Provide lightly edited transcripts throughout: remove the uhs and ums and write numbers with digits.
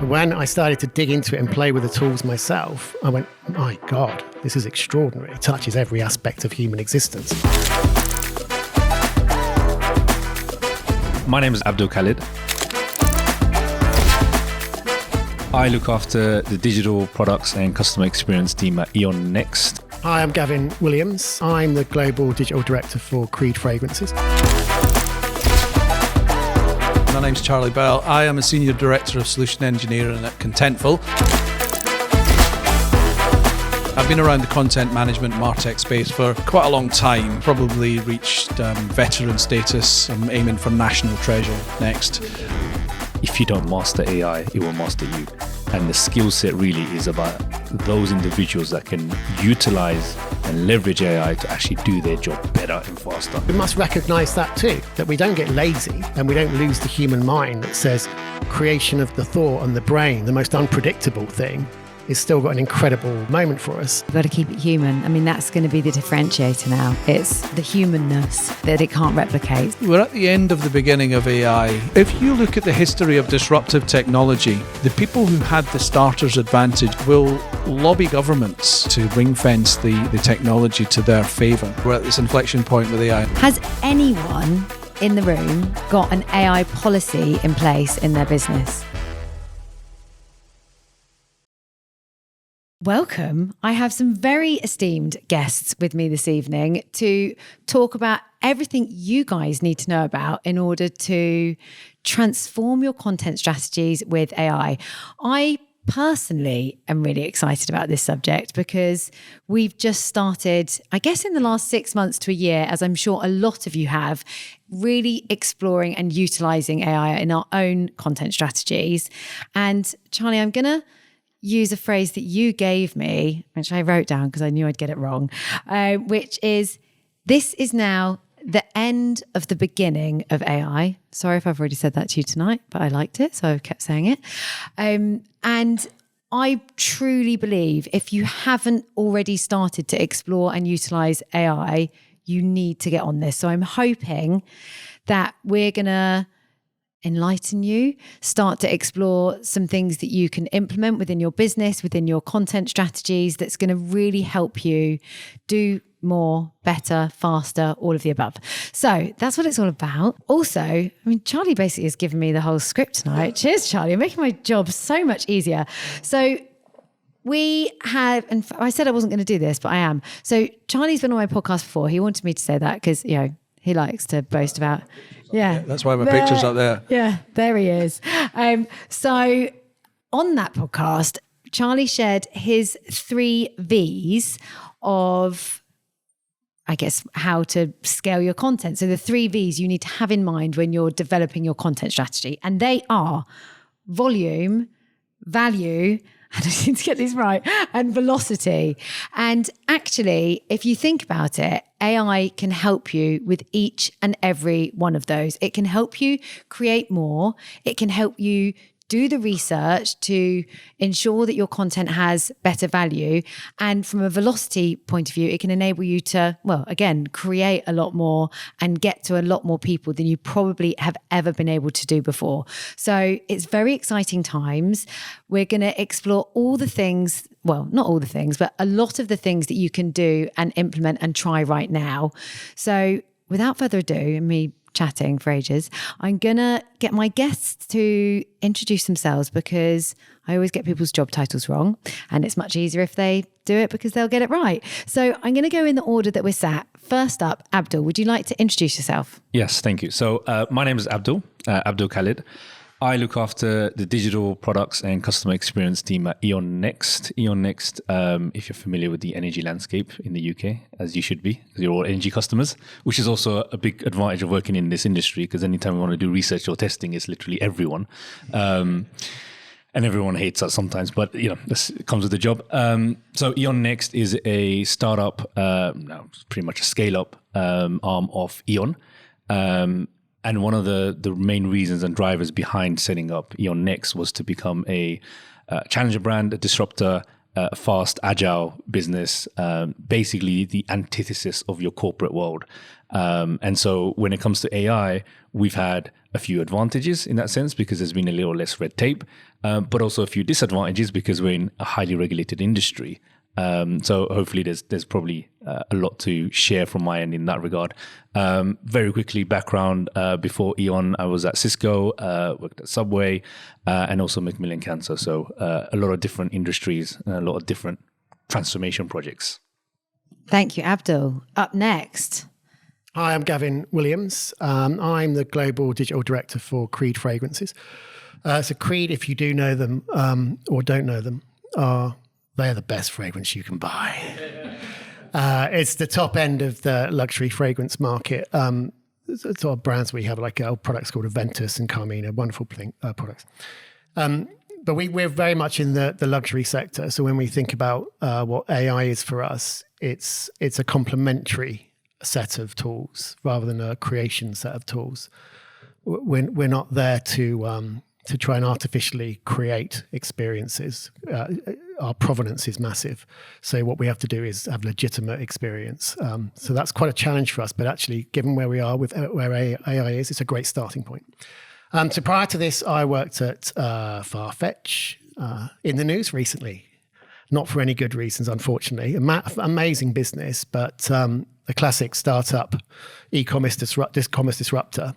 When I started to dig into it and play with the tools myself, I went, my God, this is extraordinary. It touches every aspect of human existence. My name is Abdul Khaled. I look after the digital products and customer experience team at E.on Next. Hi, I'm Gavin Williams. I'm the Global Digital Director for Creed Fragrances. My name's Charlie Bell. I am a Senior Director of Solution Engineering at Contentful. I've been around the content management MarTech space for quite a long time, probably reached veteran status. I'm aiming for national treasure next. If you don't master AI, it will master you. And the skill set really is about those individuals that can utilize and leverage AI to actually do their job better and faster. We must recognize that too, that we don't get lazy and we don't lose the human mind that says creation of the thought and the brain, the most unpredictable thing, is still got an incredible moment for us. We've got to keep it human. I mean, that's going to be the differentiator now. It's the humanness that it can't replicate. We're at the end of the beginning of AI. If you look at the history of disruptive technology, the people who had the starter's advantage will lobby governments to ring fence the technology to their favour. We're at this inflection point with AI. Has anyone in the room got an AI policy in place in their business? Welcome. I have some very esteemed guests with me this evening to talk about everything you guys need to know about in order to transform your content strategies with AI. I personally am really excited about this subject because we've just started, I guess in the last 6 months to a year, as I'm sure a lot of you have, really exploring and utilising AI in our own content strategies. And Charlie, I'm going to use a phrase that you gave me, which I wrote down because I knew I'd get it wrong, which is, this is now the end of the beginning of AI. Sorry if I've already said that to you tonight, but I liked it, so I kept saying it. And I truly believe if you haven't already started to explore and utilise AI, you need to get on this. So I'm hoping that we're going to enlighten you, start to explore some things that you can implement within your business, within your content strategies, that's going to really help you do more, better, faster, all of the above. So that's what it's all about. Also, I mean, Charlie basically has given me the whole script tonight. Cheers, Charlie. You're making my job so much easier. So we have, and I said I wasn't going to do this, but I am. So Charlie's been on my podcast before. He wanted me to say that because, you know, he likes to boast about. Yeah. That's why my picture's up there. Yeah, there he is. So on that podcast, Charlie shared his 3 V's of, I guess, how to scale your content. So the 3 V's you need to have in mind when you're developing your content strategy. And they are volume, value, I just need to get these right, and velocity. And actually, if you think about it, AI can help you with each and every one of those. It can help you create more. It can help you do the research to ensure that your content has better value. And from a velocity point of view, it can enable you to, well, again, create a lot more and get to a lot more people than you probably have ever been able to do before. So it's very exciting times. We're going to explore all the things, well, not all the things, but a lot of the things that you can do and implement and try right now. So without further ado, and me chatting for ages, I'm gonna get my guests to introduce themselves because I always get people's job titles wrong, and it's much easier if they do it because they'll get it right. So I'm gonna go in the order that we're sat. First up, Abdul, would you like to introduce yourself? Yes, thank you. So my name is Abdul Khaled. I look after the digital products and customer experience team at E.on Next. E.on Next, if you're familiar with the energy landscape in the UK, as you should be, because you're all energy customers, which is also a big advantage of working in this industry, because anytime we want to do research or testing, it's literally everyone. And everyone hates us sometimes, but you know, this comes with the job. So E.on Next is a startup, now pretty much a scale-up arm of E.on. And one of the main reasons and drivers behind setting up E.on Next was to become a challenger brand, a disruptor, a fast, agile business, basically the antithesis of your corporate world. And so when it comes to AI, we've had a few advantages in that sense because there's been a little less red tape, but also a few disadvantages because we're in a highly regulated industry. So hopefully there's probably a lot to share from my end in that regard. Very quickly, background, before E.on, I was at Cisco, worked at Subway, and also Macmillan Cancer. So a lot of different industries and a lot of different transformation projects. Thank you, Abdul. Up next. Hi, I'm Gavin Williams. I'm the Global Digital Director for Creed Fragrances. So Creed, if you do know them or don't know them, they're the best fragrance you can buy. It's the top end of the luxury fragrance market. Sort of brands we have, like products called Aventus and Carmina, wonderful products. But we're very much in the luxury sector. So when we think about what AI is for us, it's a complementary set of tools rather than a creation set of tools. We're not there to try and artificially create experiences. Our provenance is massive. So what we have to do is have legitimate experience. So that's quite a challenge for us. But actually, given where we are with where AI is, it's a great starting point. So prior to this, I worked at Farfetch, in the news recently. Not for any good reasons, unfortunately. Amazing business, but the classic startup e-commerce disruptor.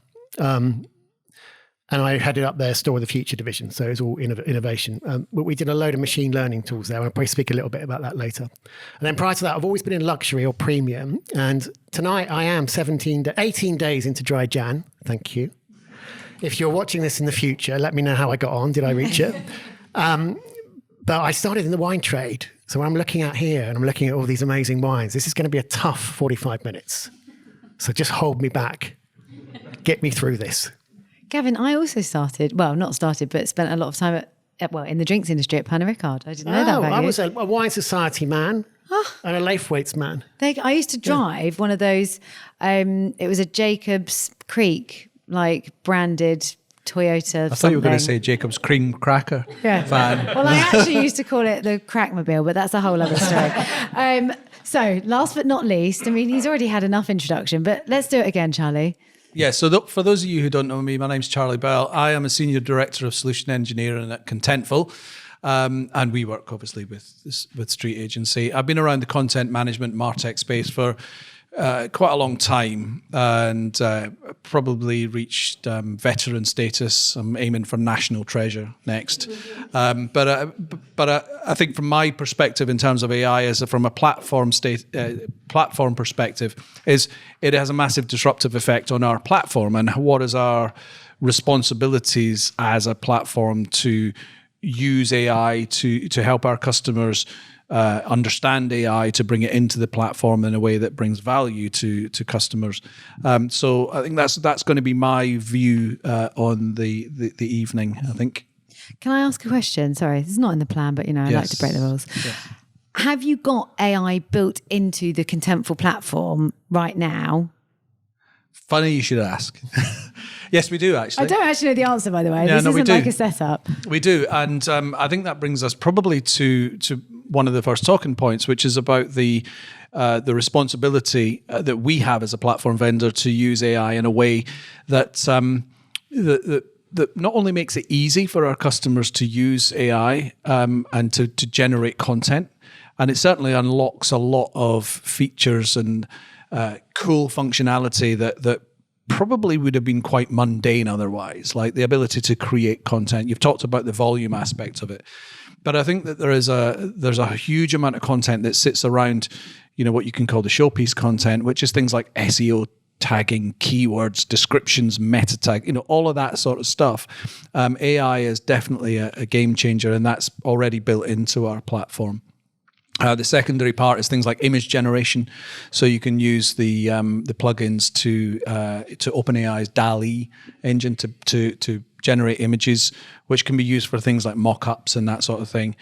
And I headed up their Store of the Future division, so it was all innovation. But we did a load of machine learning tools there. I'll probably speak a little bit about that later. And then prior to that, I've always been in luxury or premium. And tonight I am 18 days into dry Jan. Thank you. If you're watching this in the future, let me know how I got on. Did I reach it? But I started in the wine trade. So I'm looking out here and I'm looking at all these amazing wines. This is going to be a tough 45 minutes. So just hold me back. Get me through this. Gavin, I also but spent a lot of time in the drinks industry at Pernod Ricard. I didn't know that about you. I was a wine society man and a Laithwaite's man. I used to drive one of those, it was a Jacobs Creek, branded Toyota. I thought you were going to say Jacob's Cream Cracker van. Well, I actually used to call it the Crackmobile, but that's a whole other story. So last but not least, I mean, he's already had enough introduction, but let's do it again, Charlie. Yeah, so for those of you who don't know me, my name's Charlie Bell. I am a Senior Director of Solution Engineering at Contentful, and we work obviously with Street Agency. I've been around the content management MarTech space for quite a long time, and probably reached veteran status. I'm aiming for national treasure next. But I think from my perspective in terms of AI, from a platform perspective, is it has a massive disruptive effect on our platform, and what is our responsibilities as a platform to use AI to help our customers understand AI, to bring it into the platform in a way that brings value to customers. So I think that's going to be my view on the evening, I think. Can I ask a question? Sorry, this is not in the plan, but I like to break the rules. Yeah. Have you got AI built into the Contentful platform right now? Funny you should ask. Yes, we do actually. I don't actually know the answer, by the way. This isn't like a setup. We do, and I think that brings us probably to one of the first talking points, which is about the responsibility that we have as a platform vendor to use AI in a way that that not only makes it easy for our customers to use AI and to generate content, and it certainly unlocks a lot of features and cool functionality that probably would have been quite mundane otherwise, like the ability to create content. You've talked about the volume aspect of it, but I think that there's a huge amount of content that sits around, what you can call the showpiece content, which is things like SEO tagging, keywords, descriptions, meta tag, all of that sort of stuff. AI is definitely a game changer, and that's already built into our platform. The secondary part is things like image generation, so you can use the plugins to OpenAI's DALL-E engine to generate images, which can be used for things like mock-ups and that sort of thing.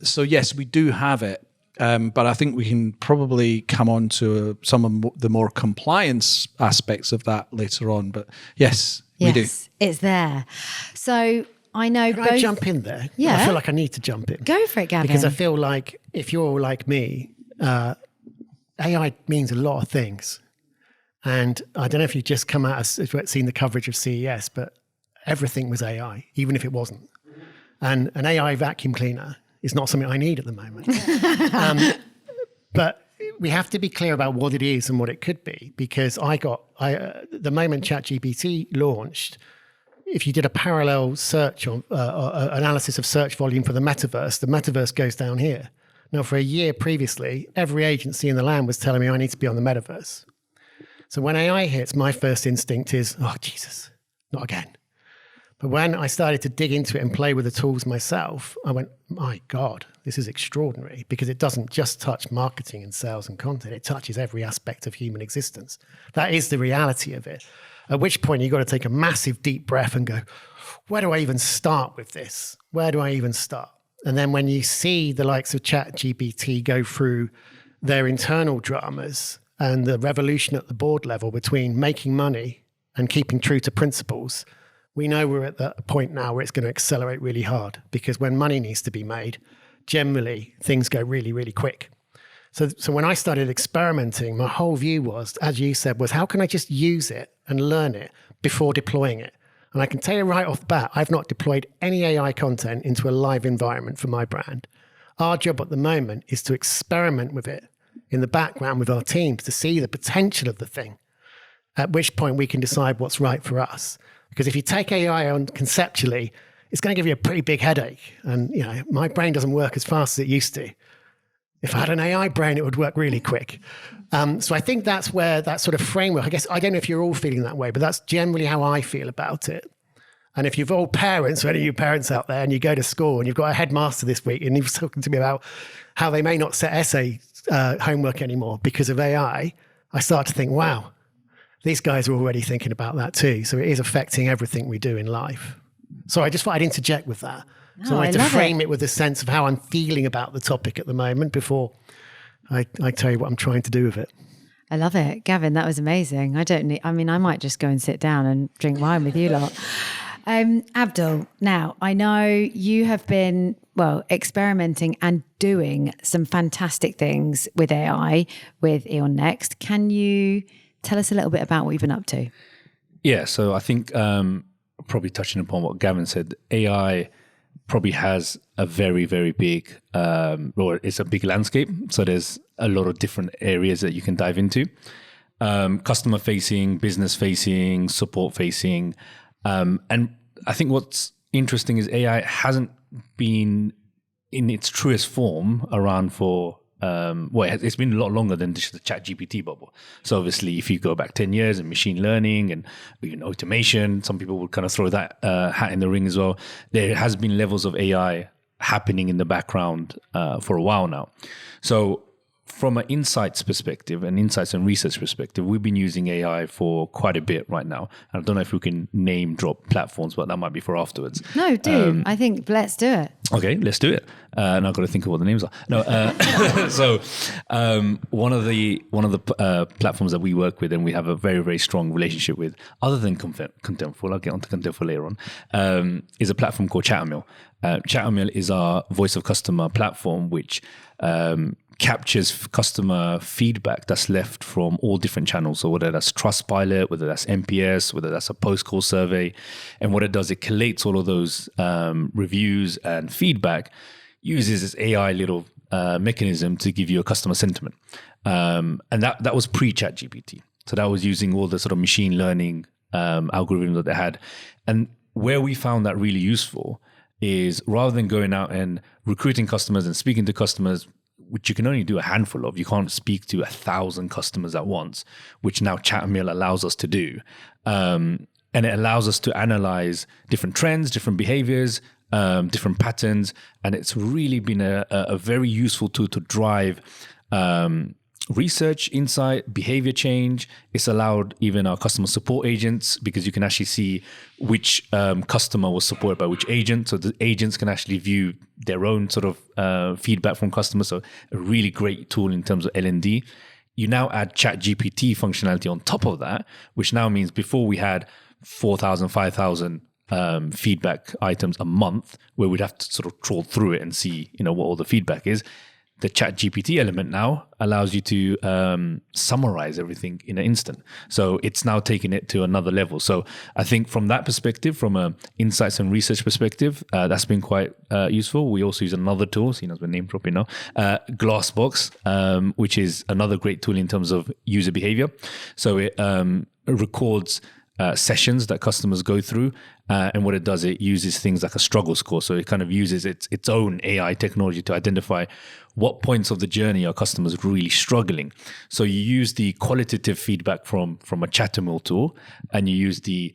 So yes, we do have it, but I think we can probably come on to some of the more compliance aspects of that later on. But yes, we do. Yes, it's there. So I know. Can I jump in there? Yeah. I feel like I need to jump in. Go for it, Gavin. Because I feel like if you're like me, AI means a lot of things. And I don't know if you've just come out, if you've seen the coverage of CES, but everything was AI, even if it wasn't. And an AI vacuum cleaner is not something I need at the moment. But we have to be clear about what it is and what it could be, because the moment ChatGPT launched, if you did a parallel search on analysis of search volume for the metaverse goes down here. Now, for a year previously, every agency in the land was telling me I need to be on the metaverse. So when AI hits, my first instinct is, oh, Jesus, not again. But when I started to dig into it and play with the tools myself, I went, my God, this is extraordinary, because it doesn't just touch marketing and sales and content. It touches every aspect of human existence. That is the reality of it. At which point you've got to take a massive deep breath and go, where do I even start with this? Where do I even start? And then when you see the likes of ChatGPT go through their internal dramas and the revolution at the board level between making money and keeping true to principles, we know we're at that point now where it's going to accelerate really hard, because when money needs to be made, generally things go really, really quick. So when I started experimenting, my whole view was, as you said, was how can I just use it and learn it before deploying it? And I can tell you right off the bat, I've not deployed any AI content into a live environment for my brand. Our job at the moment is to experiment with it in the background with our teams to see the potential of the thing, at which point we can decide what's right for us. Because if you take AI on conceptually, it's going to give you a pretty big headache. And my brain doesn't work as fast as it used to. If I had an AI brain, it would work really quick. So I think that's where that sort of framework, I guess, I don't know if you're all feeling that way, but that's generally how I feel about it. And if you've all parents, or any of you parents out there, and you go to school and you've got a headmaster this week and you've talking to me about how they may not set essay homework anymore because of AI, I start to think, wow, these guys are already thinking about that too. So it is affecting everything we do in life. So I just thought I'd interject with that. So I wanted to frame it with a sense of how I'm feeling about the topic at the moment before I tell you what I'm trying to do with it. I love it. Gavin, that was amazing. I might just go and sit down and drink wine with you lot. Abdul, now I know you have been, experimenting and doing some fantastic things with AI with E.on Next. Can you tell us a little bit about what you've been up to? Yeah, so I think probably touching upon what Gavin said, AI probably has a very, very big, or it's a big landscape. So there's a lot of different areas that you can dive into. Customer facing, business facing, support facing. And I think what's interesting is AI hasn't been in its truest form around for, it's been a lot longer than just the ChatGPT bubble. So obviously, if you go back 10 years and machine learning and even automation, some people would kind of throw that hat in the ring as well. There has been levels of AI happening in the background for a while now. So from an insights perspective, an insights and research perspective, we've been using AI for quite a bit right now. And I don't know if we can name drop platforms, but that might be for afterwards. No, do. I think let's do it. Okay, let's do it. And I've got to think of what the names are. No, so one of the platforms that we work with and we have a very, very strong relationship with, other than Contentful, I'll get onto Contentful later on, is a platform called Chattermill. Chattermill is our voice of customer platform, which captures customer feedback that's left from all different channels. So whether that's Trustpilot, whether that's NPS, whether that's a post-call survey. And what it does, it collates all of those reviews and feedback, uses this AI little mechanism to give you a customer sentiment. And that was pre-ChatGPT. So that was using all the sort of machine learning algorithms that they had. And where we found that really useful is rather than going out and recruiting customers and speaking to customers, which you can only do a handful of. You can't speak to 1,000 customers at once, which now Chattermill allows us to do. And it allows us to analyze different trends, different behaviors, different patterns. And it's really been a very useful tool to drive research, insight, behavior change. It's allowed even our customer support agents, because you can actually see which customer was supported by which agent. So the agents can actually view their own sort of feedback from customers. So a really great tool in terms of L&D. You now add ChatGPT functionality on top of that, which now means before we had 4,000, 5,000 feedback items a month where we'd have to sort of trawl through it and see, what all the feedback is. the ChatGPT element now allows you to summarize everything in an instant. So it's now taking it to another level. So I think from that perspective, from a insights and research perspective, that's been quite useful. We also use another tool, seen as we're name dropping now, Glassbox, which is another great tool in terms of user behavior. So it records sessions that customers go through, and what it does, it uses things like a struggle score. So it kind of uses its own AI technology to identify what points of the journey are customers really struggling. So you use the qualitative feedback from a Chattermill tool, and you use the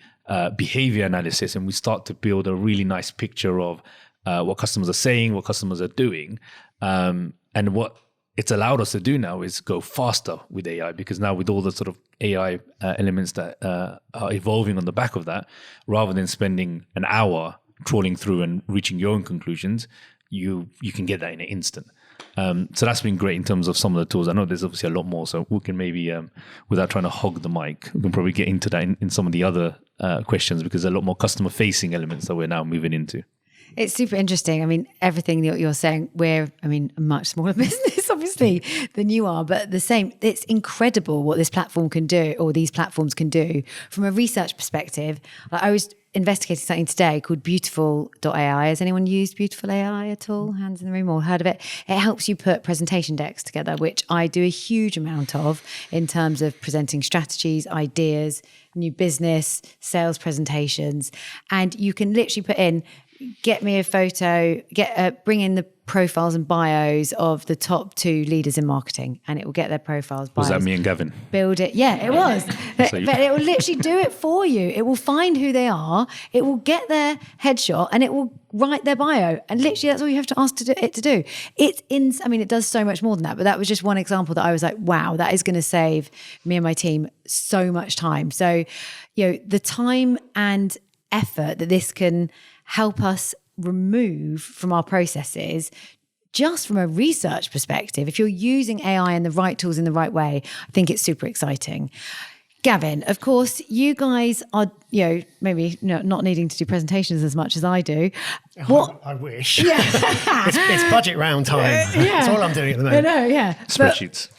behavior analysis, and we start to build a really nice picture of what customers are saying, what customers are doing, and what it's allowed us to do now is go faster with AI, because now with all the sort of AI elements that are evolving on the back of that, rather than spending an hour trawling through and reaching your own conclusions, you can get that in an instant. So that's been great in terms of some of the tools. I know there's obviously a lot more, so we can maybe, without trying to hog the mic, we can probably get into that in some of the other questions, because there's a lot more customer-facing elements that we're now moving into. It's super interesting. I mean, everything that you're saying, we're a much smaller business, obviously, than you are, but the same. It's incredible what this platform can do, or these platforms can do from a research perspective. I was investigating something today called Beautiful.AI. Has anyone used Beautiful AI at all? Hands in the room, or heard of it? It helps you put presentation decks together, which I do a huge amount of in terms of presenting strategies, ideas, new business, sales presentations. And you can literally put in, get me a photo, bring in the profiles and bios of the top 2 leaders in marketing, and it will get their profiles, bios. Was that me and Gavin? Build it. Yeah, it was. But it will literally do it for you. It will find who they are. It will get their headshot, and it will write their bio. And literally that's all you have to ask it to do. It does so much more than that, but that was just one example that I was like, wow, that is going to save me and my team so much time. So, the time and effort that this can help us remove from our processes, just from a research perspective, if you're using AI and the right tools in the right way, I think it's super exciting. Gavin, of course, you guys are, maybe not needing to do presentations as much as I do. I wish. Yeah. it's budget round time. That's all I'm doing at the moment. I know, yeah. Spreadsheets.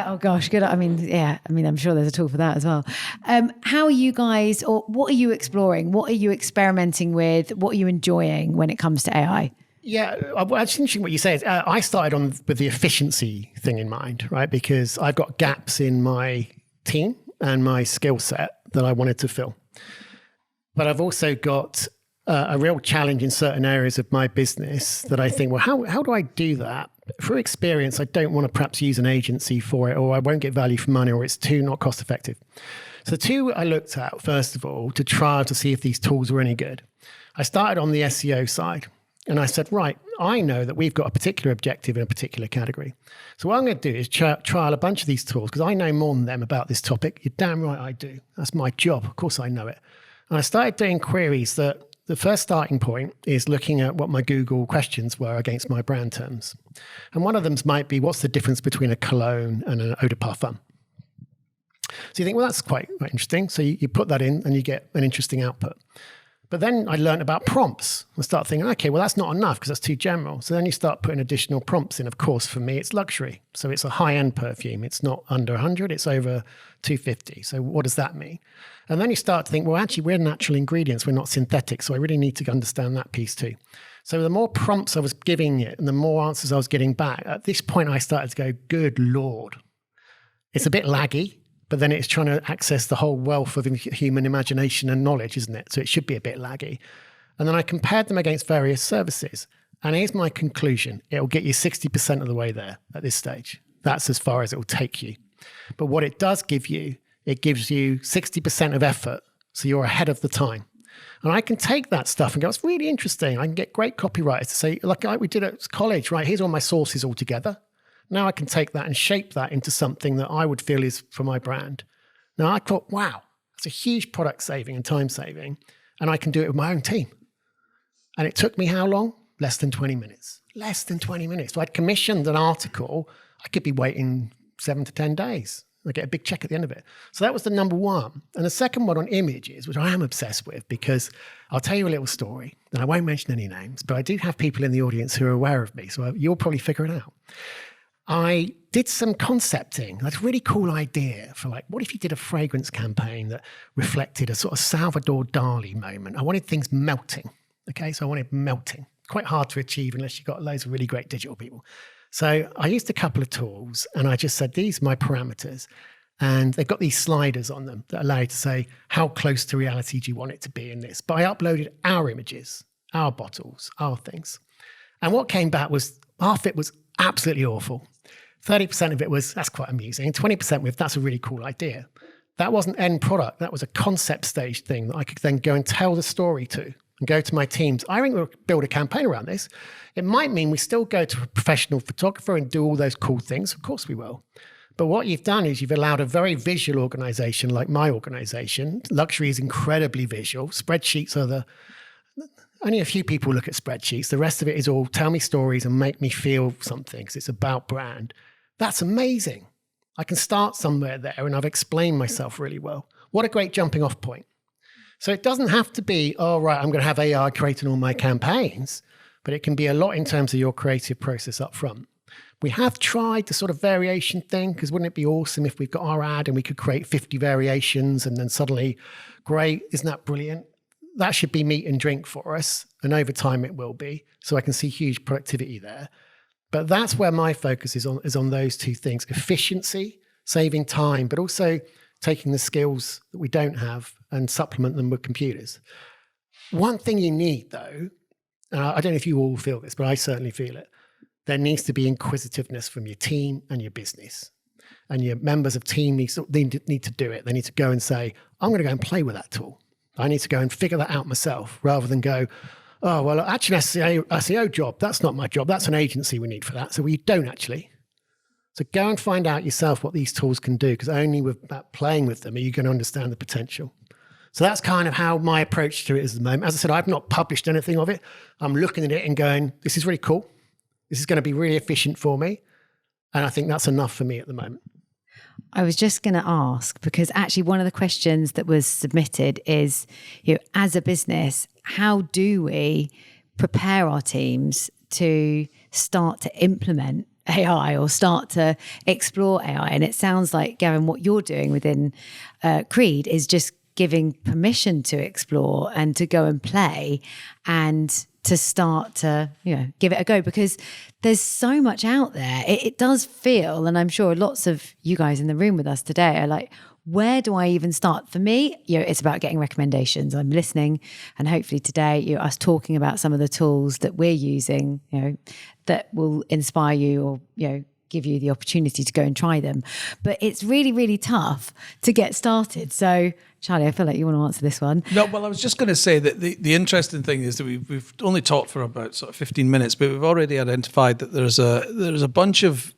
Oh gosh, good. I'm sure there's a tool for that as well. How are you guys, or what are you exploring? What are you experimenting with? What are you enjoying when it comes to AI? Yeah, it's interesting what you say. I started with the efficiency thing in mind, right? Because I've got gaps in my team and my skill set that I wanted to fill. But I've also got a real challenge in certain areas of my business that I think, well, how do I do that? Through experience, I don't want to perhaps use an agency for it, or I won't get value for money, or it's too not cost effective. So the 2 I looked at, first of all, to try to see if these tools were any good. I started on the SEO side. And I said, right, I know that we've got a particular objective in a particular category. So what I'm going to do is trial a bunch of these tools, because I know more than them about this topic. You're damn right I do. That's my job. Of course I know it. And I started doing queries that the first starting point is looking at what my Google questions were against my brand terms. And one of them might be, what's the difference between a cologne and an eau de parfum? So you think, well, that's quite interesting. So you put that in and you get an interesting output. But then I learned about prompts. I start thinking, okay, well, that's not enough because that's too general. So then you start putting additional prompts in. Of course, for me, it's luxury. So it's a high-end perfume. It's not under 100, it's over 250. So what does that mean? And then you start to think, well, actually, we're natural ingredients. We're not synthetic. So I really need to understand that piece too. So the more prompts I was giving it and the more answers I was getting back, at this point, I started to go, good Lord. It's a bit laggy. But then it's trying to access the whole wealth of human imagination and knowledge, isn't it? So it should be a bit laggy. And then I compared them against various services. And here's my conclusion. It'll get you 60% of the way there at this stage. That's as far as it will take you. But what it does give you, it gives you 60% of effort. So you're ahead of the time. And I can take that stuff and go, it's really interesting. I can get great copywriters to say, like we did at college, right? Here's all my sources all together. Now I can take that and shape that into something that I would feel is for my brand. Now I thought, wow, that's a huge product saving and time saving. And I can do it with my own team. And it took me how long? Less than 20 minutes. Less than 20 minutes. So I'd commissioned an article. I could be waiting 7 to 10 days. I get a big check at the end of it. So that was the number one. And the second one on images, which I am obsessed with, because I'll tell you a little story, and I won't mention any names, but I do have people in the audience who are aware of me, so you'll probably figure it out. I did some concepting, like a really cool idea for like, what if you did a fragrance campaign that reflected a sort of Salvador Dali moment? I wanted things melting, okay? So I wanted melting. Quite hard to achieve unless you've got loads of really great digital people. So I used a couple of tools and I just said, these are my parameters. And they've got these sliders on them that allow you to say, how close to reality do you want it to be in this? But I uploaded our images, our bottles, our things. And what came back was, half it was absolutely awful. 30% of it was, that's quite amusing. 20% with, that's a really cool idea. That wasn't end product. That was a concept stage thing that I could then go and tell the story to and go to my teams. I think we'll build a campaign around this. It might mean we still go to a professional photographer and do all those cool things. Of course we will. But what you've done is you've allowed a very visual organization like my organization. Luxury is incredibly visual. Spreadsheets are only a few people look at spreadsheets. The rest of it is all tell me stories and make me feel something because it's about brand. That's amazing. I can start somewhere there and I've explained myself really well. What a great jumping off point. So it doesn't have to be, oh, right, I'm going to have AI creating all my campaigns, but it can be a lot in terms of your creative process up front. We have tried the sort of variation thing, because wouldn't it be awesome if we've got our ad and we could create 50 variations and then suddenly, great, isn't that brilliant? That should be meat and drink for us. And over time it will be. So I can see huge productivity there. But that's where my focus is on those two things: efficiency, saving time, but also taking the skills that we don't have and supplement them with computers. One thing you need, though, and I don't know if you all feel this, but I certainly feel it, there needs to be inquisitiveness from your team and your business. And your members of team need to do it. They need to go and say, I'm going to go and play with that tool. I need to go and figure that out myself, rather than go, oh, well, actually, SEO job, that's not my job. That's an agency we need for that. So we don't actually. So go and find out yourself what these tools can do, because only with that playing with them are you going to understand the potential. So that's kind of how my approach to it is at the moment. As I said, I've not published anything of it. I'm looking at it and going, this is really cool. This is going to be really efficient for me. And I think that's enough for me at the moment. I was just going to ask, because actually one of the questions that was submitted is, as a business, how do we prepare our teams to start to implement AI or start to explore AI? And it sounds like, Gavin, what you're doing within Creed is just giving permission to explore and to go and play and to start to, give it a go, because there's so much out there. It does feel, and I'm sure lots of you guys in the room with us today are like, where do I even start? For me, it's about getting recommendations. I'm listening, and hopefully today, us talking about some of the tools that we're using, that will inspire you or, give you the opportunity to go and try them. But it's really, really tough to get started. So, Charlie, I feel like you want to answer this one. No, well, I was just going to say that the interesting thing is that we've only talked for about sort of 15 minutes, but we've already identified that there's a bunch of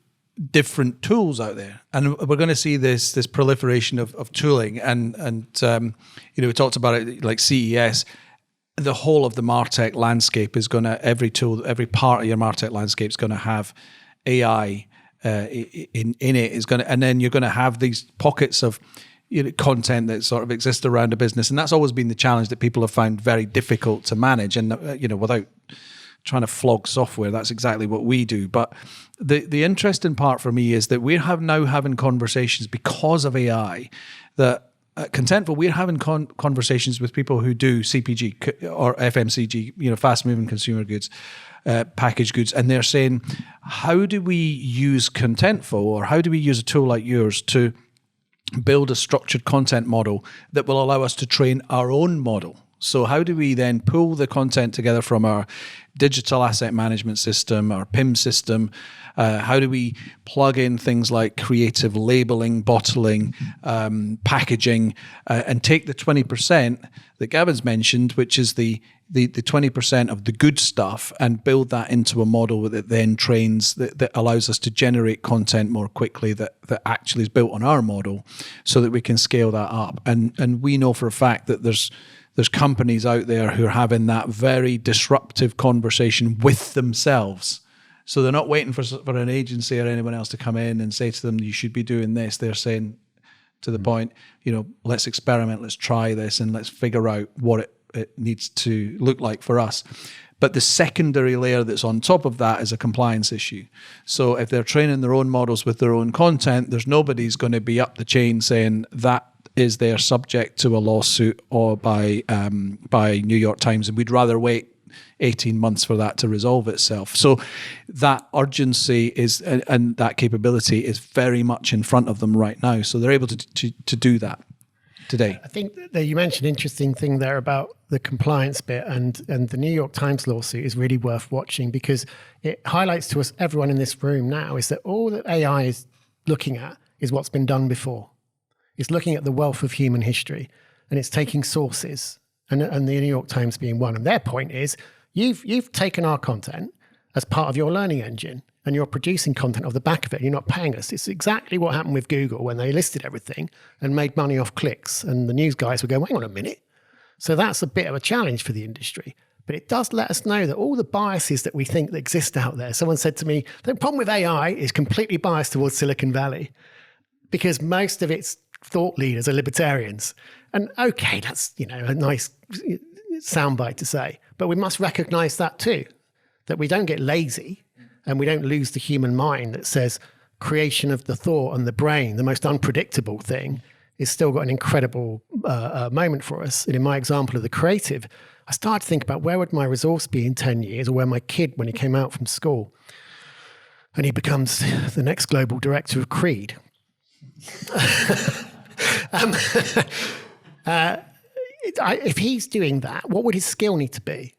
different tools out there, and we're going to see this proliferation of tooling. And we talked about it like CES. The whole of the MarTech landscape is going to, every part of your MarTech landscape is going to have AI in it. Is going to, and then you're going to have these pockets of content that sort of exists around a business, and that's always been the challenge that people have found very difficult to manage. And without trying to flog software, that's exactly what we do. But the interesting part for me is that we're now having conversations because of AI. That at Contentful, we're having conversations with people who do CPG or FMCG, fast-moving consumer goods, packaged goods, and they're saying, how do we use Contentful, or how do we use a tool like yours to build a structured content model that will allow us to train our own model? So how do we then pull the content together from our digital asset management system, our PIM system? How do we plug in things like creative labeling, bottling, packaging, and take the 20% that Gavin's mentioned, which is the 20% of the good stuff, and build that into a model that then trains, that allows us to generate content more quickly that actually is built on our model, so that we can scale that up. And we know for a fact that there's companies out there who are having that very disruptive conversation with themselves So they're not waiting for an agency or anyone else to come in and say to them, you should be doing this. They're saying to the point, let's experiment, let's try this, and let's figure out what it needs to look like for us. But the secondary layer that's on top of that is a compliance issue. So if they're training their own models with their own content, there's nobody's going to be up the chain saying that is their subject to a lawsuit or by New York Times, and we'd rather wait 18 months for that to resolve itself. So that urgency is and that capability is very much in front of them right now. So they're able to do that today. I think that you mentioned an interesting thing there about the compliance bit, and the New York Times lawsuit is really worth watching, because it highlights to us, everyone in this room now, is that all that AI is looking at is what's been done before. It's looking at the wealth of human history, and it's taking sources, and the New York Times being one. And their point is, you've taken our content as part of your learning engine, and you're producing content off the back of it. You're not paying us. It's exactly what happened with Google when they listed everything and made money off clicks. And the news guys would go, hang on a minute. So that's a bit of a challenge for the industry. But it does let us know that all the biases that we think that exist out there. Someone said to me, the problem with AI is completely biased towards Silicon Valley, because most of its thought leaders are libertarians. And okay, that's a nice soundbite to say, but we must recognize that too, that we don't get lazy and we don't lose the human mind that says creation of the thought and the brain, the most unpredictable thing, is still got an incredible moment for us. And in my example of the creative, I started to think about where would my resource be in 10 years, or where my kid, when he came out from school and he becomes the next global director of Creed. If he's doing that, what would his skill need to be?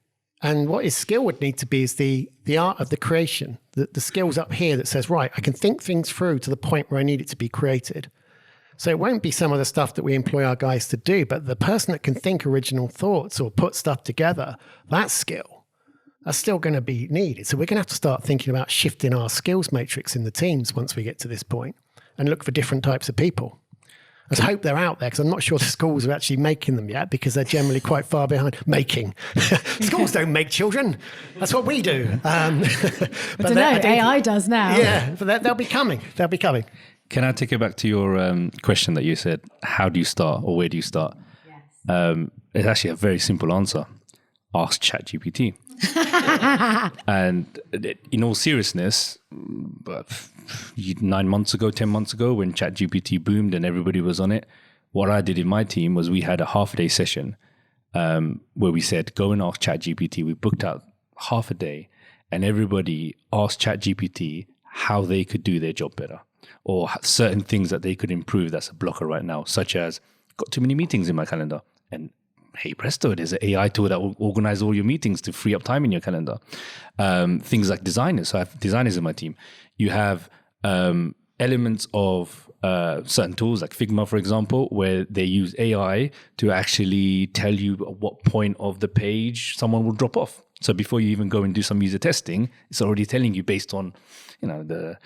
And what his skill would need to be is the art of the creation, the skills up here that says, right, I can think things through to the point where I need it to be created. So it won't be some of the stuff that we employ our guys to do, but the person that can think original thoughts or put stuff together, that skill, that's still going to be needed. So we're going to have to start thinking about shifting our skills matrix in the teams once we get to this point, and look for different types of people. Let's hope they're out there, because I'm not sure the schools are actually making them yet, because they're generally quite far behind making. Schools don't make children. That's what we do. I don't know. AI does now. Yeah, but they'll be coming. They'll be coming. Can I take it back to your question that you said, how do you start, or where do you start? Yes. It's actually a very simple answer. Ask ChatGPT. And in all seriousness, 9 months ago, 10 months ago, when ChatGPT boomed and everybody was on it, what I did in my team was we had a half-a-day session where we said, go and ask ChatGPT. We booked out half a day, and everybody asked ChatGPT how they could do their job better, or certain things that they could improve that's a blocker right now, such as, got too many meetings in my calendar. And hey presto, there's an AI tool that will organize all your meetings to free up time in your calendar. Things like designers. So I have designers in my team. You have elements of certain tools like Figma, for example, where they use AI to actually tell you at what point of the page someone will drop off. So before you even go and do some user testing, it's already telling you based on, the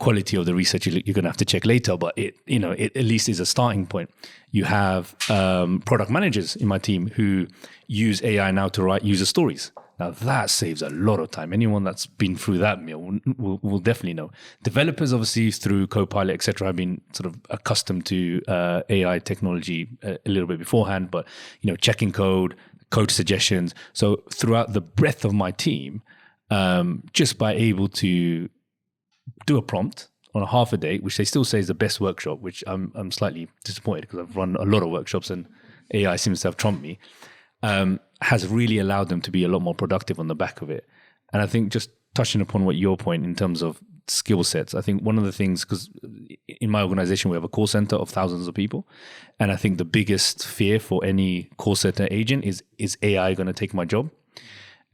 quality of the research you're going to have to check later. But it at least is a starting point. You have product managers in my team who use AI now to write user stories. Now that saves a lot of time. Anyone that's been through that meal will definitely know. Developers, obviously, through Copilot, etc., have been sort of accustomed to AI technology a little bit beforehand. But checking code suggestions. So throughout the breadth of my team, just by able to do a prompt on a half a day, which they still say is the best workshop, which I'm slightly disappointed because I've run a lot of workshops and AI seems to have trumped me, has really allowed them to be a lot more productive on the back of it. And I think just touching upon what your point in terms of skill sets, I think one of the things, because in my organization, we have a call center of thousands of people. And I think the biggest fear for any call center agent is AI going to take my job?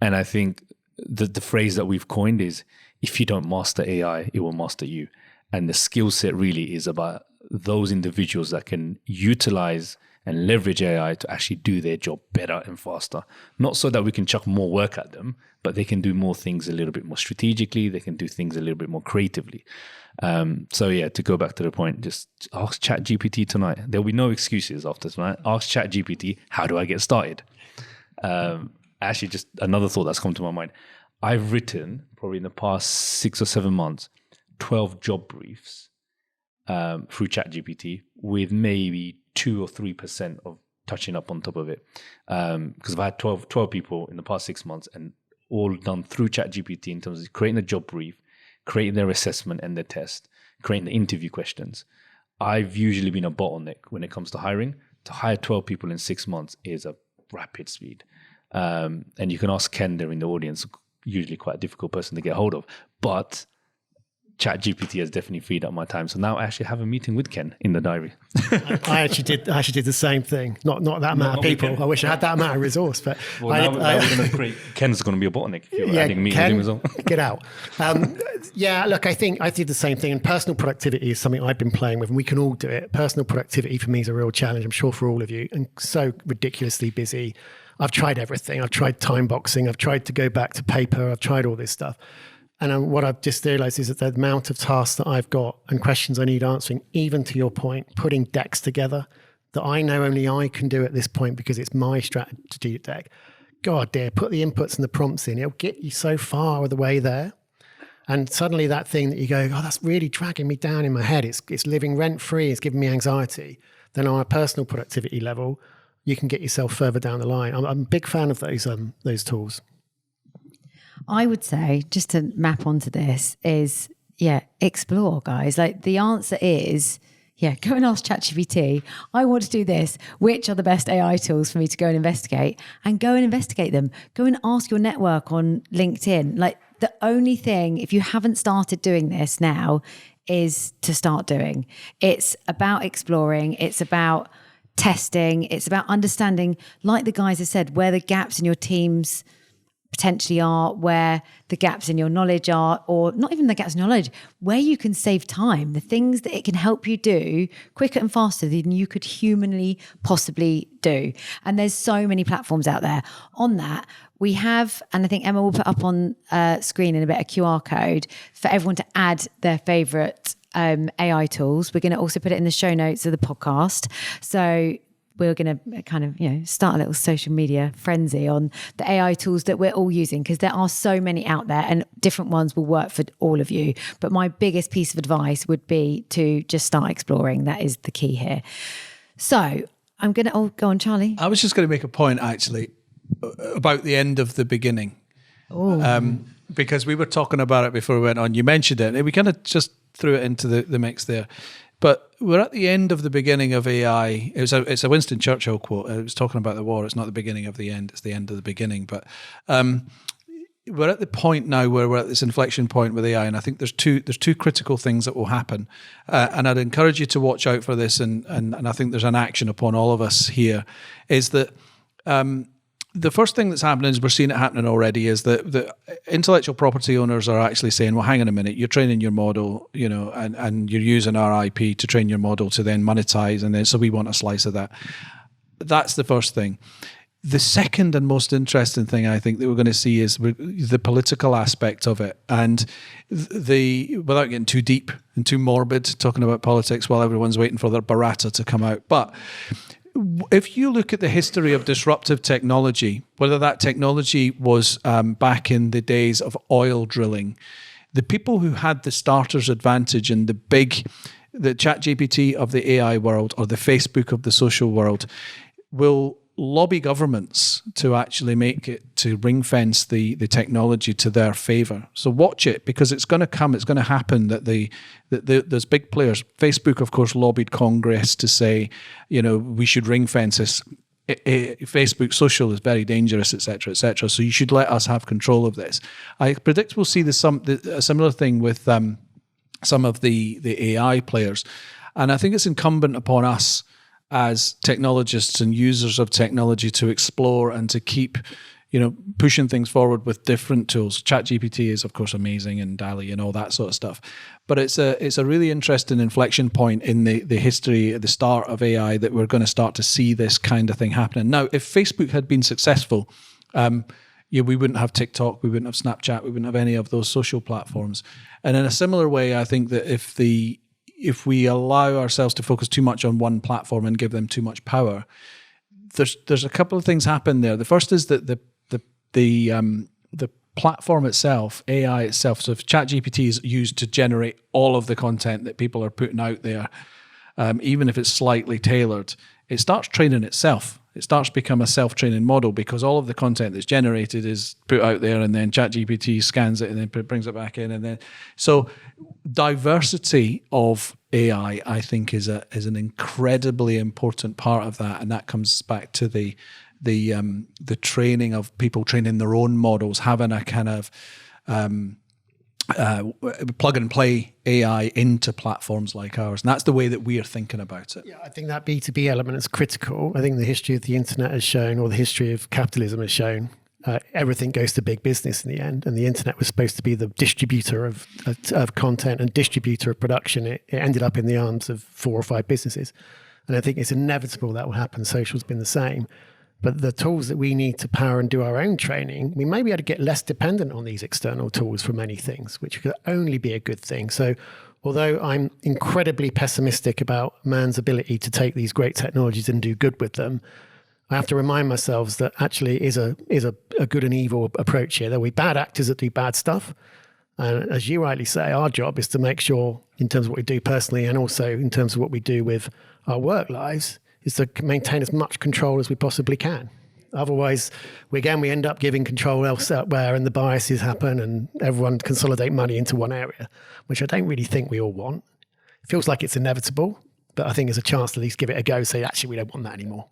And I think the phrase that we've coined is, if you don't master AI, it will master you. And the skill set really is about those individuals that can utilize and leverage AI to actually do their job better and faster. Not so that we can chuck more work at them, but they can do more things a little bit more strategically. They can do things a little bit more creatively. To go back to the point, just ask ChatGPT tonight. There'll be no excuses after tonight. Ask ChatGPT, how do I get started? Actually, just another thought that's come to my mind. I've written probably in the past 6 or 7 months, 12 job briefs through ChatGPT with maybe 2 or 3% of touching up on top of it. Because I've had 12 people in the past 6 months, and all done through ChatGPT in terms of creating a job brief, creating their assessment and their test, creating the interview questions. I've usually been a bottleneck when it comes to hiring. To hire 12 people in 6 months is a rapid speed. And you can ask Ken there in the audience, usually quite a difficult person to get hold of. But ChatGPT has definitely freed up my time. So now I actually have a meeting with Ken in the diary. I actually did the same thing. Not that amount of people. I wish I had that amount of resource. But well, now we're going to create. Ken's going to be a bottleneck if you're adding me Ken, with him as well. Get out. Look, I think I did the same thing. And personal productivity is something I've been playing with, and we can all do it. Personal productivity for me is a real challenge, I'm sure, for all of you, and so ridiculously busy. I've tried everything. I've tried time boxing. I've tried to go back to paper. I've tried all this stuff. And what I've just realized is that the amount of tasks that I've got and questions I need answering, even to your point, putting decks together that I know only I can do at this point because it's my strategy deck. God dear, put the inputs and the prompts in. It'll get you so far the way there. And suddenly that thing that you go, oh, that's really dragging me down in my head. It's living rent free. It's giving me anxiety. Then on a personal productivity level, you can get yourself further down the line. I'm a big fan of those tools. I would say, just to map onto this, is, explore, guys. Like, the answer is, go and ask ChatGPT, I want to do this. Which are the best AI tools for me to go and investigate? And go and investigate them. Go and ask your network on LinkedIn. Like, the only thing, if you haven't started doing this now, is to start doing. It's about exploring. It's about testing. It's about understanding, like the guys have said, where the gaps in your teams potentially are, where the gaps in your knowledge are, or not even the gaps in your knowledge, where you can save time, the things that it can help you do quicker and faster than you could humanly possibly do. And there's so many platforms out there. On that, we have, and I think Emma will put up on screen in a bit, a QR code for everyone to add their favourite AI tools. We're going to also put it in the show notes of the podcast. So we're going to kind of, start a little social media frenzy on the AI tools that we're all using, because there are so many out there and different ones will work for all of you. But my biggest piece of advice would be to just start exploring. That is the key here. So I'm going to, go on, Charlie. I was just going to make a point, actually, about the end of the beginning. Because we were talking about it before we went on. You mentioned it, and we kind of just threw it into the mix there. But we're at the end of the beginning of AI. It's a Winston Churchill quote. It was talking about the war. It's not the beginning of the end. It's the end of the beginning. But we're at the point now where we're at this inflection point with AI, and I think there's two critical things that will happen. And I'd encourage you to watch out for this. And I think there's an action upon all of us here. Is that the first thing that's happening, is we're seeing it happening already, is that the intellectual property owners are actually saying, well, hang on a minute, you're training your model, and you're using our IP to train your model to then monetize, and then so we want a slice of that. That's the first thing. The second and most interesting thing I think that we're going to see is the political aspect of it. And without getting too deep and too morbid, talking about politics while everyone's waiting for their Barata to come out. But if you look at the history of disruptive technology, whether that technology was back in the days of oil drilling, the people who had the starter's advantage and the ChatGPT of the AI world, or the Facebook of the social world, will lobby governments to actually make it, to ring fence the technology to their favor. So watch it, because it's going to come, it's going to happen that those big players, Facebook, of course, lobbied Congress to say, we should ring fence this. Facebook social is very dangerous, etc., etc. So you should let us have control of this. I predict we'll see a similar thing with some of the AI players. And I think it's incumbent upon us as technologists and users of technology to explore and to keep, pushing things forward with different tools. ChatGPT is, of course, amazing, and DALL-E and all that sort of stuff. But it's a really interesting inflection point in the history, at the start of AI, that we're going to start to see this kind of thing happening. Now, if Facebook had been successful, we wouldn't have TikTok, we wouldn't have Snapchat, we wouldn't have any of those social platforms. And in a similar way, I think that if we allow ourselves to focus too much on one platform and give them too much power, there's a couple of things happen there. The first is that the platform itself, AI itself, so if ChatGPT is used to generate all of the content that people are putting out there, even if it's slightly tailored, it starts training itself. It starts to become a self-training model because all of the content that's generated is put out there, and then ChatGPT scans it and then brings it back in, and then so diversity of AI, I think, is an incredibly important part of that, and that comes back to the training of people training their own models, having a kind of plug and play AI into platforms like ours. And that's the way that we are thinking about it. Yeah, I think that B2B element is critical. I think the history of the internet has shown, or the history of capitalism has shown, everything goes to big business in the end. And the internet was supposed to be the distributor of content and distributor of production. It ended up in the arms of 4 or 5 businesses. And I think it's inevitable that will happen. Social's been the same. But the tools that we need to power and do our own training, we may be able to get less dependent on these external tools for many things, which could only be a good thing. So although I'm incredibly pessimistic about man's ability to take these great technologies and do good with them, I have to remind myself that actually is a good and evil approach here. There'll be bad actors that do bad stuff. And as you rightly say, our job is to make sure, in terms of what we do personally and also in terms of what we do with our work lives, is to maintain as much control as we possibly can. Otherwise, we end up giving control elsewhere, and the biases happen and everyone consolidate money into one area, which I don't really think we all want. It feels like it's inevitable, but I think there's a chance to at least give it a go, say, actually, we don't want that anymore.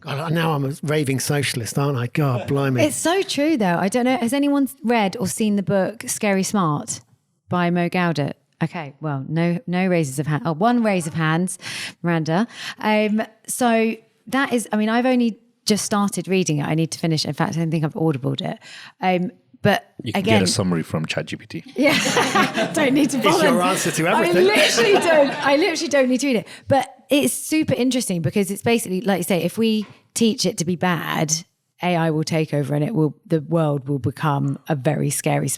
God, now I'm a raving socialist, aren't I? God, blimey. It's so true, though. I don't know. Has anyone read or seen the book Scary Smart by Mo Gaudet? Okay, well, no raises of hands. Oh, one raise of hands, Miranda. So that is, I mean, I've only just started reading it. I need to finish. In fact, I don't think I've audibled it. But you can again, get a summary from ChatGPT. Yeah, don't need to bother. It's your answer to everything. I literally don't need to read it. But it's super interesting because it's basically, like you say, if we teach it to be bad, AI will take over and the world will become a very scary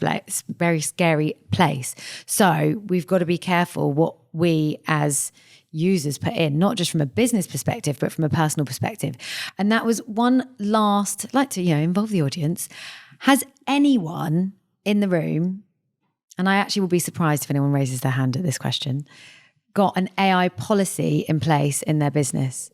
place. So we've got to be careful what we as users put in, not just from a business perspective, but from a personal perspective. And that was one last, I'd like to, involve the audience. Has anyone in the room, and I actually will be surprised if anyone raises their hand at this question, got an AI policy in place in their business?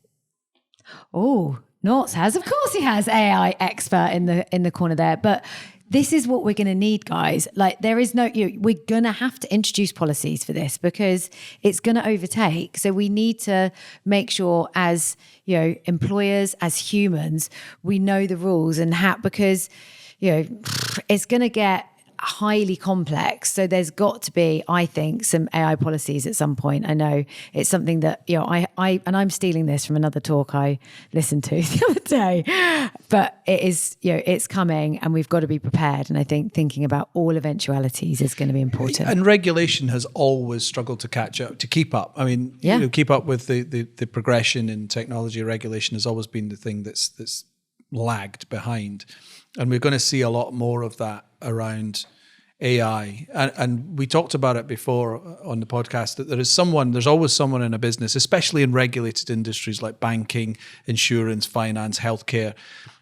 Oh, Nortz has. Of course he has. AI expert in the corner there. But this is what we're going to need, guys. Like, there is no, we're going to have to introduce policies for this because it's going to overtake. So we need to make sure as, employers, as humans, we know the rules and because, it's going to get highly complex. So there's got to be, I think, some AI policies at some point. I know it's something that, I'm stealing this from another talk I listened to the other day, but it is, it's coming and we've got to be prepared. And I think thinking about all eventualities is going to be important. And regulation has always struggled to catch up, to keep up. I mean, keep up with the progression in technology. Regulation has always been the thing that's lagged behind. And we're going to see a lot more of that around AI. And we talked about it before on the podcast, that there's always someone in a business, especially in regulated industries like banking, insurance, finance, healthcare,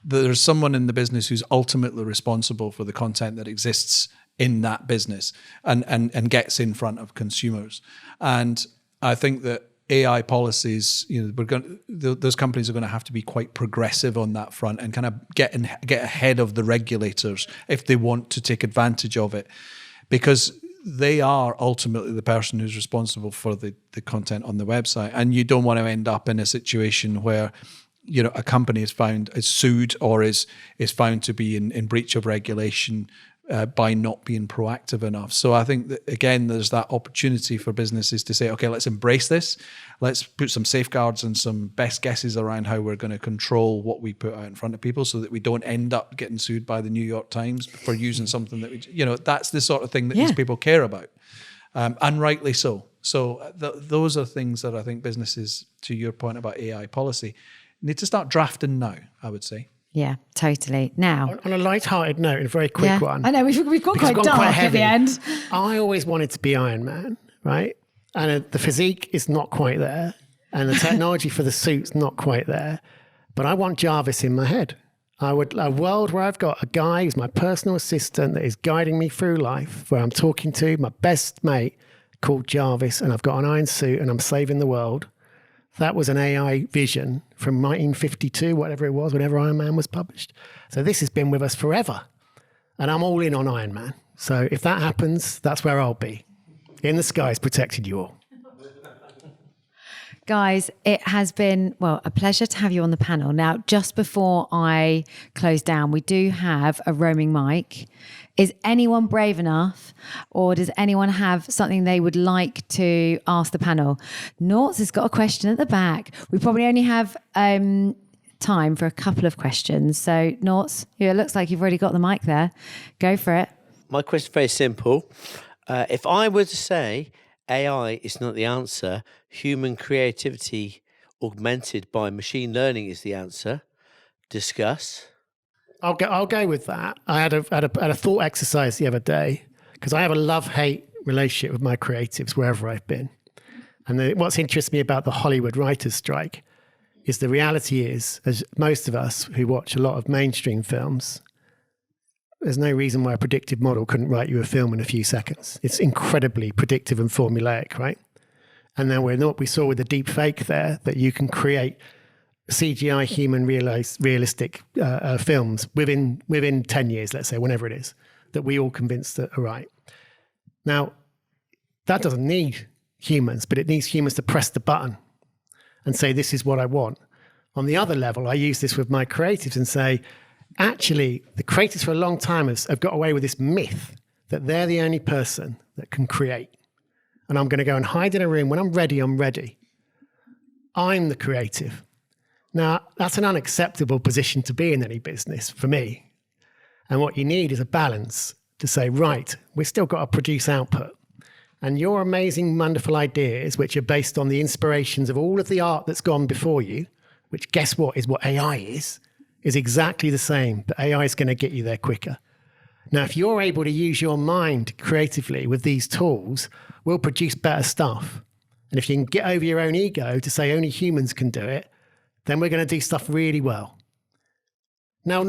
that there's someone in the business who's ultimately responsible for the content that exists in that business and gets in front of consumers. And I think that AI policies, those companies are going to have to be quite progressive on that front and kind of get ahead of the regulators if they want to take advantage of it, because they are ultimately the person who's responsible for the content on the website. And you don't want to end up in a situation where a company is sued or is found to be in breach of regulation by not being proactive enough. So I think that, again, there's that opportunity for businesses to say, okay, let's embrace this. Let's put some safeguards and some best guesses around how we're going to control what we put out in front of people so that we don't end up getting sued by the New York Times for using something that that's the sort of thing that these people care about. And rightly so. So those are things that I think businesses, to your point about AI policy, need to start drafting now, I would say. Yeah, totally. Now, on a light-hearted note, and a very quick one. I know we've got quite dark at the end. I always wanted to be Iron Man, right? And the physique is not quite there, and the technology for the suit's not quite there. But I want Jarvis in my head. A world where I've got a guy who's my personal assistant that is guiding me through life, where I'm talking to my best mate called Jarvis, and I've got an iron suit and I'm saving the world. That was an AI vision from 1952, whatever it was, whenever Iron Man was published. So this has been with us forever. And I'm all in on Iron Man. So if that happens, that's where I'll be. In the skies, protecting you all. Guys, it has been, well, a pleasure to have you on the panel. Now, just before I close down, we do have a roaming mic. Is anyone brave enough, or does anyone have something they would like to ask the panel? Nortz has got a question at the back. We probably only have time for a couple of questions. So, Nortz, it looks like you've already got the mic there. Go for it. My question is very simple. If I were to say AI is not the answer, human creativity augmented by machine learning is the answer, discuss. I'll go with that. I had a thought exercise the other day, because I have a love-hate relationship with my creatives wherever I've been. And what's interests me about the Hollywood writers' strike is the reality is, as most of us who watch a lot of mainstream films, there's no reason why a predictive model couldn't write you a film in a few seconds. It's incredibly predictive and formulaic, right? And then we saw with the deep fake there that you can create CGI human realistic films within 10 years, let's say, whenever it is, that we all convinced that are right. Now, that doesn't need humans, but it needs humans to press the button and say, this is what I want. On the other level, I use this with my creatives and say, actually, the creators for a long time have got away with this myth that they're the only person that can create. And I'm going to go and hide in a room. When I'm ready, I'm ready. I'm the creative. Now, that's an unacceptable position to be in any business for me. And what you need is a balance to say, right, we've still got to produce output. And your amazing, wonderful ideas, which are based on the inspirations of all of the art that's gone before you, which guess what is what AI is exactly the same, but AI is going to get you there quicker. Now, if you're able to use your mind creatively with these tools, we'll produce better stuff. And if you can get over your own ego to say only humans can do it, then we're going to do stuff really well. Now,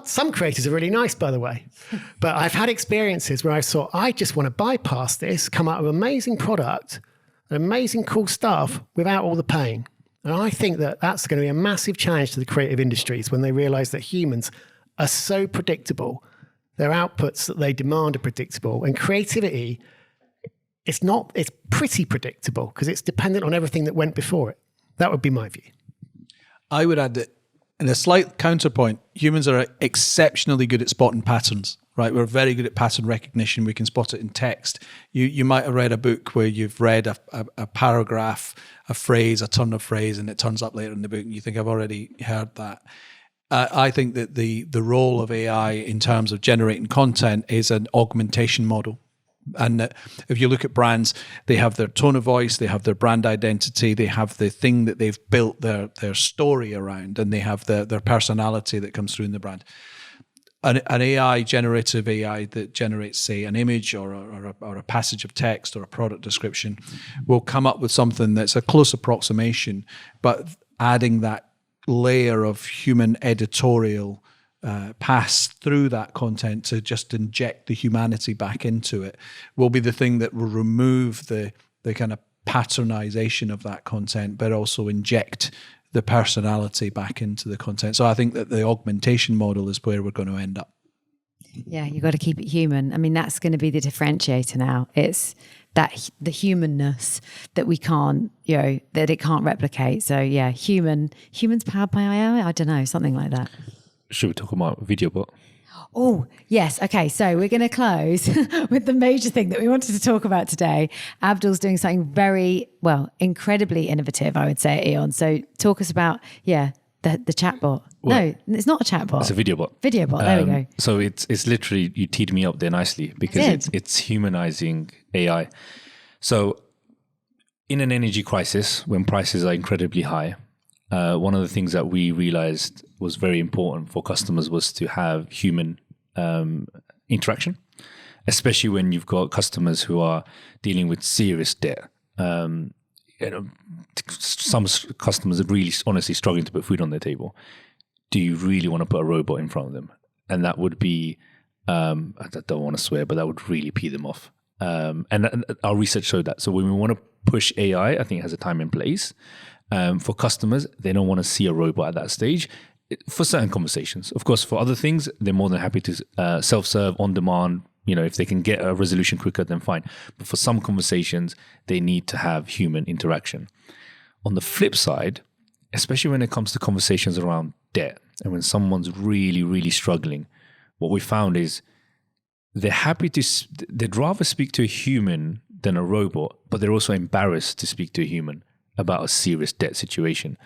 some creators are really nice, by the way, but I've had experiences where I thought, I just want to bypass this, come out with an amazing product, amazing cool stuff without all the pain. And I think that that's going to be a massive challenge to the creative industries when they realize that humans are so predictable. Their outputs that they demand are predictable. And creativity, it's pretty predictable because it's dependent on everything that went before it. That would be my view. I would add that in a slight counterpoint, humans are exceptionally good at spotting patterns, right? We're very good at pattern recognition. We can spot it in text. You might have read a book where you've read a paragraph, a phrase, a turn of phrase, and it turns up later in the book and you think, I've already heard that. I think that the role of AI in terms of generating content is an augmentation model. And if you look at brands, they have their tone of voice, they have their brand identity, they have the thing that they've built their story around, and they have their personality that comes through in the brand. An AI, generative AI that generates, say, an image or a passage of text or a product description will come up with something that's a close approximation, but adding that layer of human editorial pass through that content to just inject the humanity back into it will be the thing that will remove the kind of patternization of that content, but also inject the personality back into the content. So I think that the augmentation model is where we're going to end up. Yeah, you've got to keep it human. I mean, that's going to be the differentiator now. It's that the humanness that we can't, that it can't replicate. So yeah, humans powered by AI. I don't know, something like that. Should we talk about video bot? Oh, yes. Okay. So we're going to close with the major thing that we wanted to talk about today. Abdul's doing something very, incredibly innovative, I would say, at E.on. So talk us about, the chatbot. No, it's not a chatbot. It's a video bot. Video bot. There we go. So it's literally, you teed me up there nicely because it's humanizing AI. So in an energy crisis, when prices are incredibly high, one of the things that we realized was very important for customers was to have human interaction, especially when you've got customers who are dealing with serious debt. Some customers are really honestly struggling to put food on their table. do you really want to put a robot in front of them? And that would be, I don't want to swear, but that would really pee them off. And our research showed that. So when we want to push AI, I think it has a time and place. For customers, they don't want to see a robot at that stage for certain conversations. Of course, for other things, they're more than happy to self-serve, on demand. If they can get a resolution quicker, then fine. But for some conversations, they need to have human interaction. On the flip side, especially when it comes to conversations around debt and when someone's really, really struggling, what we found is they'd rather speak to a human than a robot, but they're also embarrassed to speak to a human about a serious debt situation.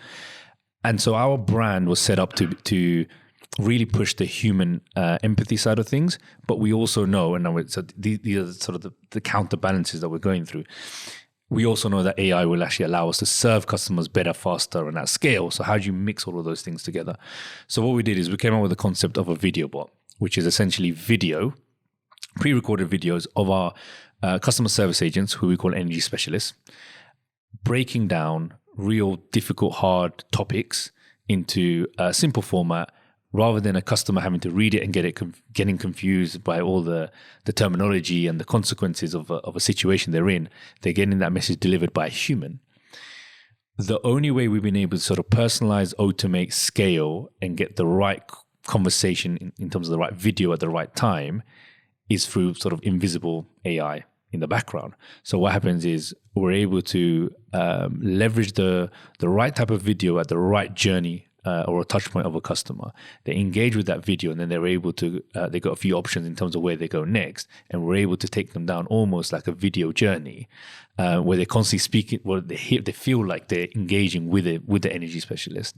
And so our brand was set up to really push the human empathy side of things, but we also know, and so these are sort of the counterbalances that we're going through. We also know that AI will actually allow us to serve customers better, faster, and at scale. So how do you mix all of those things together? So what we did is we came up with the concept of a video bot, which is essentially video, pre-recorded videos of our customer service agents, who we call energy specialists, breaking down real difficult, hard topics into a simple format, rather than a customer having to read it and getting confused by all the terminology and the consequences of a situation they're in. They're getting that message delivered by a human. The only way we've been able to sort of personalize, automate, scale, and get the right conversation in terms of the right video at the right time is through sort of invisible AI in the background. So what happens is we're able to leverage the right type of video at the right journey or a touch point of a customer. They engage with that video, and then they're able to, they got a few options in terms of where they go next, and we're able to take them down almost like a video journey where they're constantly speaking, where they feel like they're engaging with the energy specialist.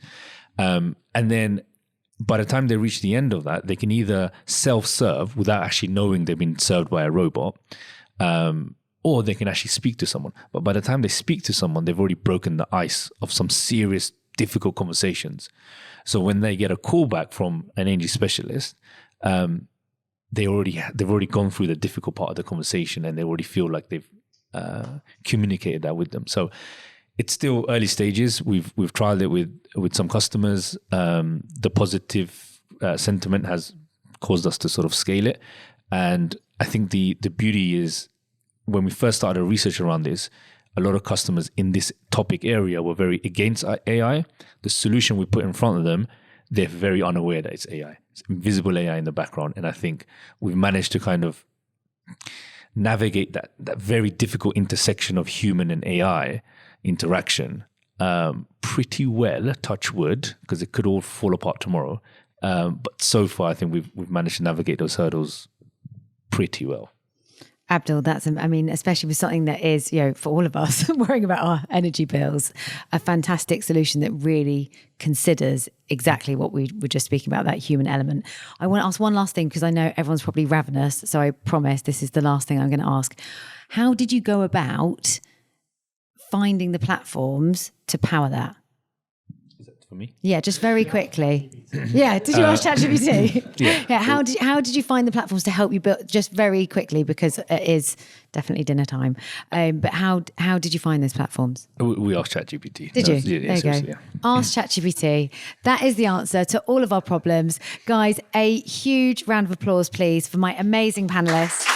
And then by the time they reach the end of that, they can either self-serve without actually knowing they've been served by a robot, or they can actually speak to someone. But by the time they speak to someone, they've already broken the ice of some serious, difficult conversations. So when they get a call back from an energy specialist, they've already gone through the difficult part of the conversation, and they already feel like they've communicated that with them. So it's still early stages. We've trialed it with some customers. The positive sentiment has caused us to sort of scale it. And I think the beauty is, when we first started research around this, a lot of customers in this topic area were very against AI. The solution we put in front of them, they're very unaware that it's AI. It's invisible AI in the background. And I think we've managed to kind of navigate that very difficult intersection of human and AI interaction pretty well, touch wood, because it could all fall apart tomorrow. But so far, I think we've managed to navigate those hurdles pretty well. Abdul, especially with something that is, for all of us worrying about our energy bills, a fantastic solution that really considers exactly what we were just speaking about, that human element. I want to ask one last thing, because I know everyone's probably ravenous. So I promise this is the last thing I'm going to ask. How did you go about finding the platforms to power that? For me? Yeah, just very quickly. Yeah, did you ask ChatGPT? Yeah. How did you find the platforms to help you build? Just very quickly, because it is definitely dinner time. But how did you find those platforms? We asked ChatGPT. Did you? There you go. Yeah. Ask ChatGPT. That is the answer to all of our problems. Guys, a huge round of applause, please, for my amazing panelists.